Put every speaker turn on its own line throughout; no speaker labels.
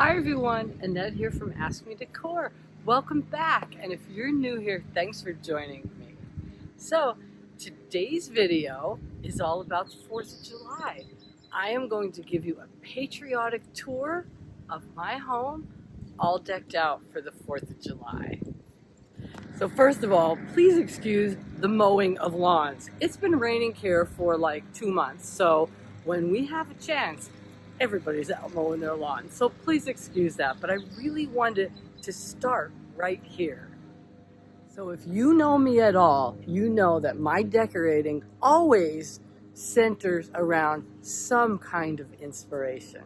Hi everyone, Annette here from Ask Me Decor. Welcome back, and if you're new here, thanks for joining me. So, today's video is all about the 4th of July. I am going to give you a patriotic tour of my home, all decked out for the 4th of July. So first of all, please excuse the mowing of lawns. It's been raining here for like 2 months, so when we have a chance, everybody's out mowing their lawn. So please excuse that, but I really wanted to start right here. So if you know me at all, you know that my decorating always centers around some kind of inspiration.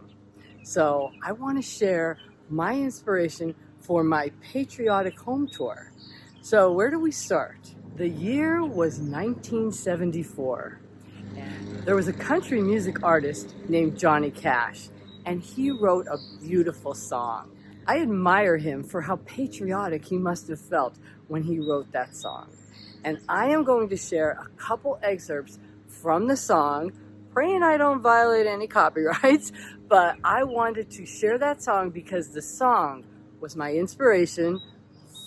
So I want to share my inspiration for my patriotic home tour. So where do we start? The year was 1974. There was a country music artist named Johnny Cash, and he wrote a beautiful song. I admire him for how patriotic he must have felt when he wrote that song. And I am going to share a couple excerpts from the song, praying I don't violate any copyrights, but I wanted to share that song because the song was my inspiration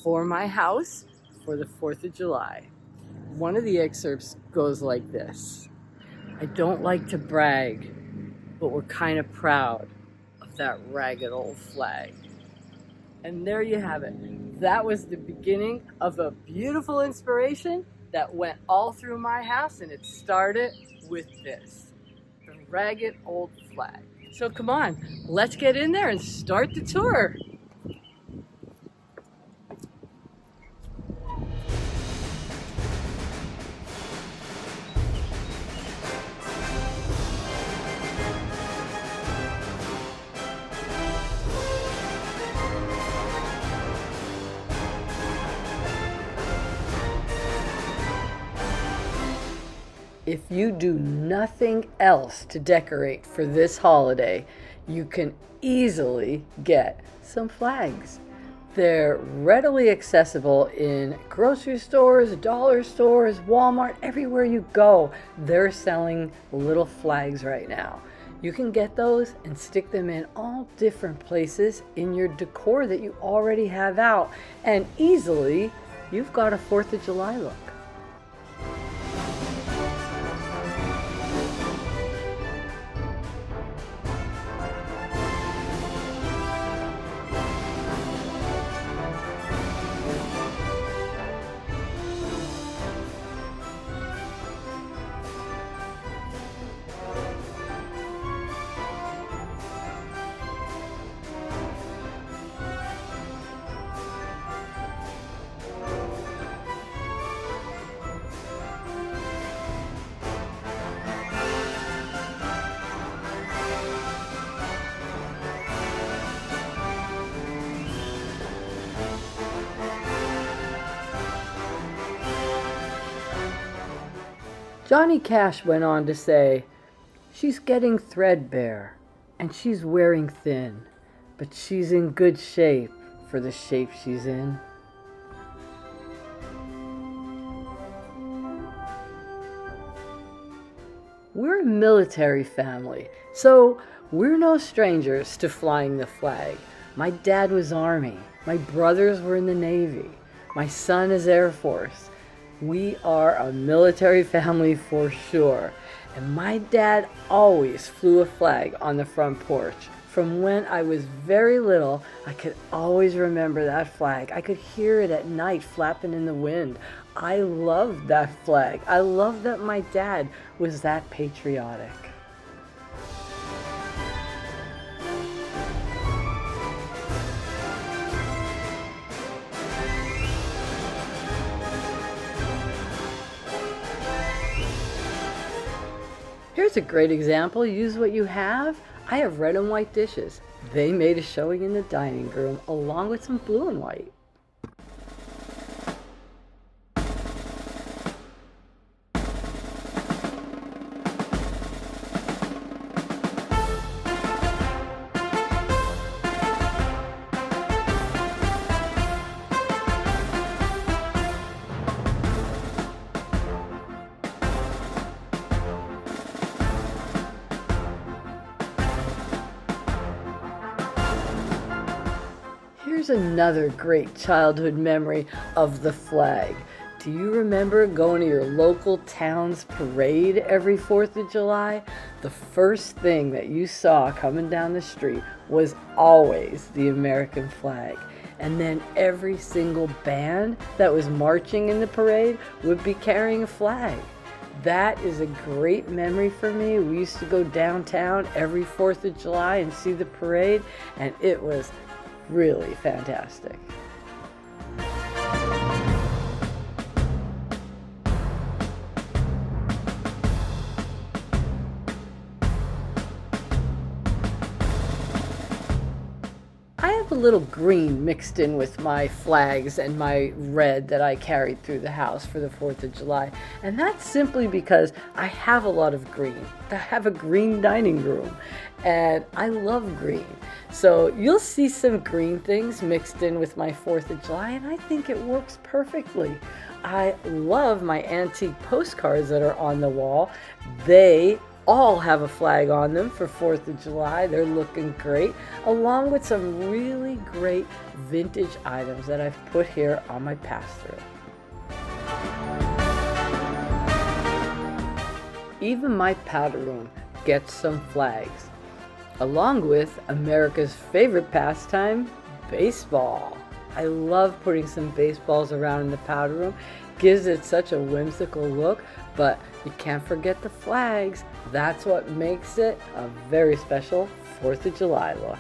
for my house for the 4th of July. One of the excerpts goes like this. I don't like to brag, but we're kind of proud of that ragged old flag. And there you have it. That was the beginning of a beautiful inspiration that went all through my house, and it started with this, the ragged old flag. So come on, let's get in there and start the tour. If you do nothing else to decorate for this holiday, you can easily get some flags. They're readily accessible in grocery stores, dollar stores, Walmart, everywhere you go. They're selling little flags right now. You can get those and stick them in all different places in your decor that you already have out. And easily, you've got a 4th of July look. Johnny Cash went on to say, she's getting threadbare and she's wearing thin, but she's in good shape for the shape she's in. We're a military family, so we're no strangers to flying the flag. My dad was Army, my brothers were in the Navy, my son is Air Force. We are a military family for sure. And my dad always flew a flag on the front porch. From when I was very little, I could always remember that flag. I could hear it at night flapping in the wind. I loved that flag. I loved that my dad was that patriotic. Here's a great example. Use what you have. I have red and white dishes. They made a showing in the dining room along with some blue and white. here's another great childhood memory of the flag. Do you remember going to your local town's parade every 4th of July? The first thing that you saw coming down the street was always the American flag. And then every single band that was marching in the parade would be carrying a flag. That is a great memory for me. We used to go downtown every 4th of July and see the parade, and it was really fantastic. I have a little green mixed in with my flags and my red that I carried through the house for the 4th of July. And that's simply because I have a lot of green. I have a green dining room and I love green. So you'll see some green things mixed in with my 4th of July, and I think it works perfectly. I love my antique postcards that are on the wall. They all have a flag on them for 4th of July. They're looking great, along with some really great vintage items that I've put here on my pass-through. Even my powder room gets some flags, along with America's favorite pastime, baseball. I love putting some baseballs around in the powder room. Gives it such a whimsical look, but you can't forget the flags. That's what makes it a very special 4th of July look.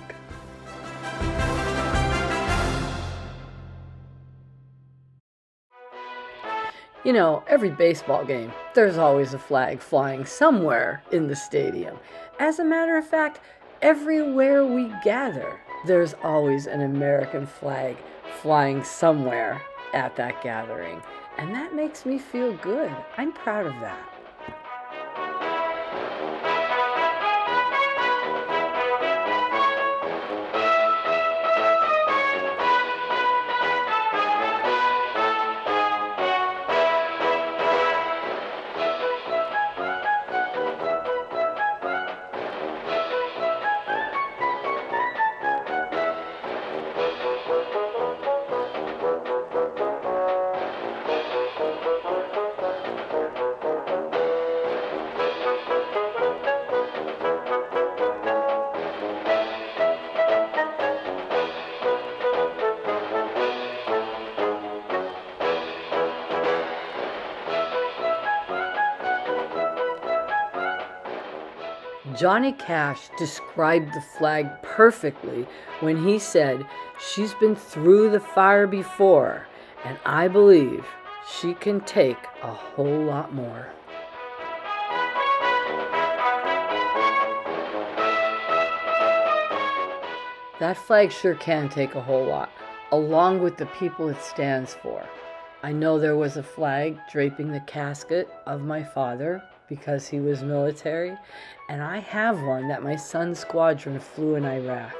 You know, every baseball game, there's always a flag flying somewhere in the stadium. As a matter of fact, everywhere we gather, there's always an American flag flying somewhere at that gathering. And that makes me feel good. I'm proud of that. Johnny Cash described the flag perfectly when he said, "She's been through the fire before, and I believe she can take a whole lot more." That flag sure can take a whole lot, along with the people it stands for. I know there was a flag draping the casket of my father because he was military, and I have one that my son's squadron flew in Iraq.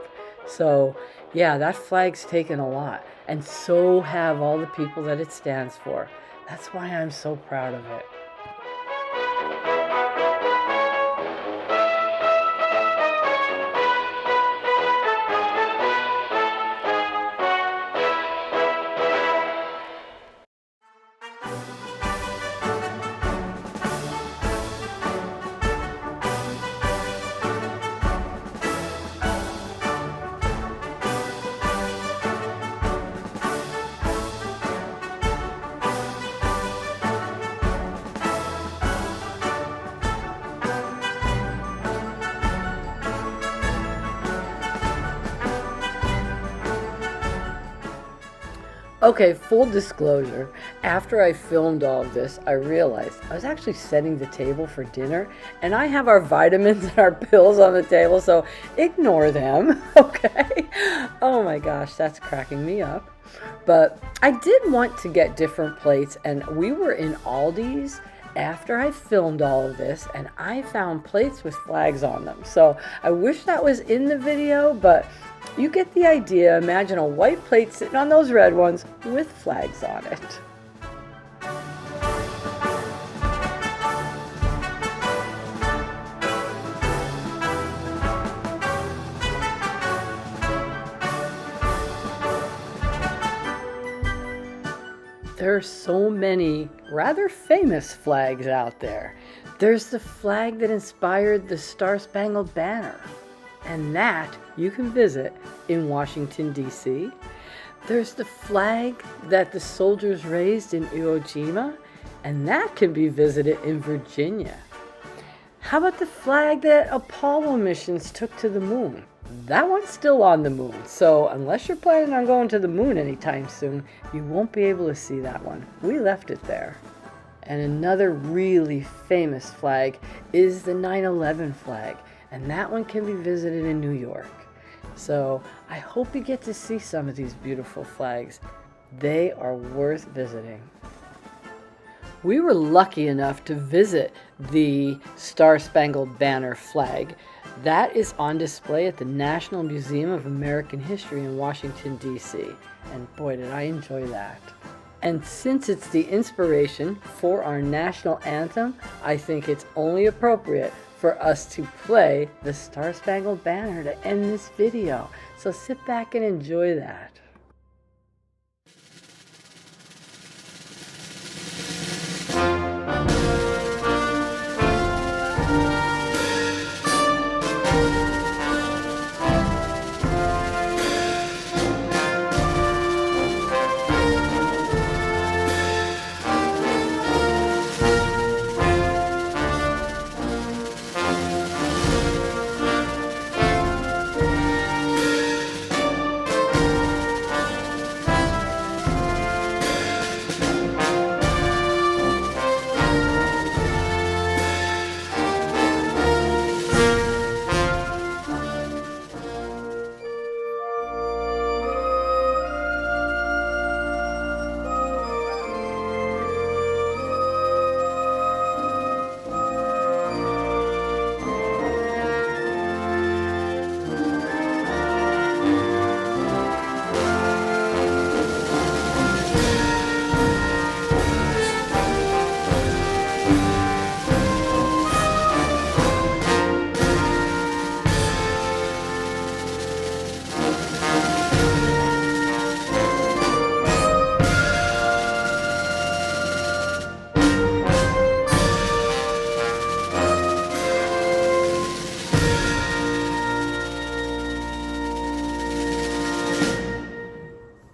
So yeah, that flag's taken a lot, and so have all the people that it stands for. That's why I'm so proud of it. Okay, full disclosure, after I filmed all of this, I realized I was actually setting the table for dinner, and I have our vitamins and our pills on the table, so ignore them, okay? Oh my gosh, that's cracking me up. But I did want to get different plates, and we were in Aldi's after I filmed all of this, and I found plates with flags on them. So I wish that was in the video, but you get the idea. Imagine a white plate sitting on those red ones with flags on it. There are so many rather famous flags out there. There's the flag that inspired the Star-Spangled Banner, and that you can visit in Washington, D.C. There's the flag that the soldiers raised in Iwo Jima, and that can be visited in Virginia. How about the flag that Apollo missions took to the moon? That one's still on the moon, so unless you're planning on going to the moon anytime soon, you won't be able to see that one. We left it there. And another really famous flag is the 9/11 flag, and that one can be visited in New York. So I hope you get to see some of these beautiful flags. They are worth visiting. We were lucky enough to visit the Star-Spangled Banner flag. That is on display at the National Museum of American History in Washington, D.C. And boy, did I enjoy that. And since it's the inspiration for our national anthem, I think it's only appropriate for us to play the Star-Spangled Banner to end this video. So sit back and enjoy that.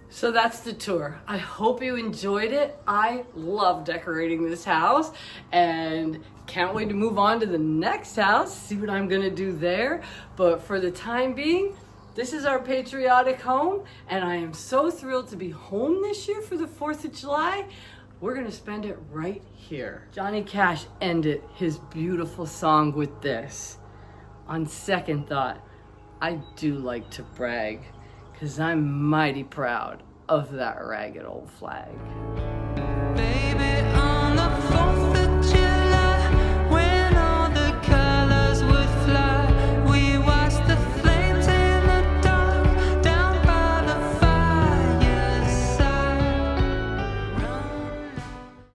So that's the tour. I hope you enjoyed it. I love decorating this house and can't wait to move on to the next house, see what I'm gonna do there. But for the time being, this is our patriotic home, and I am so thrilled to be home this year for the 4th of July. We're gonna spend it right here. Johnny Cash ended his beautiful song with this. On second thought, I do like to brag, 'cause I'm mighty proud of that ragged old flag.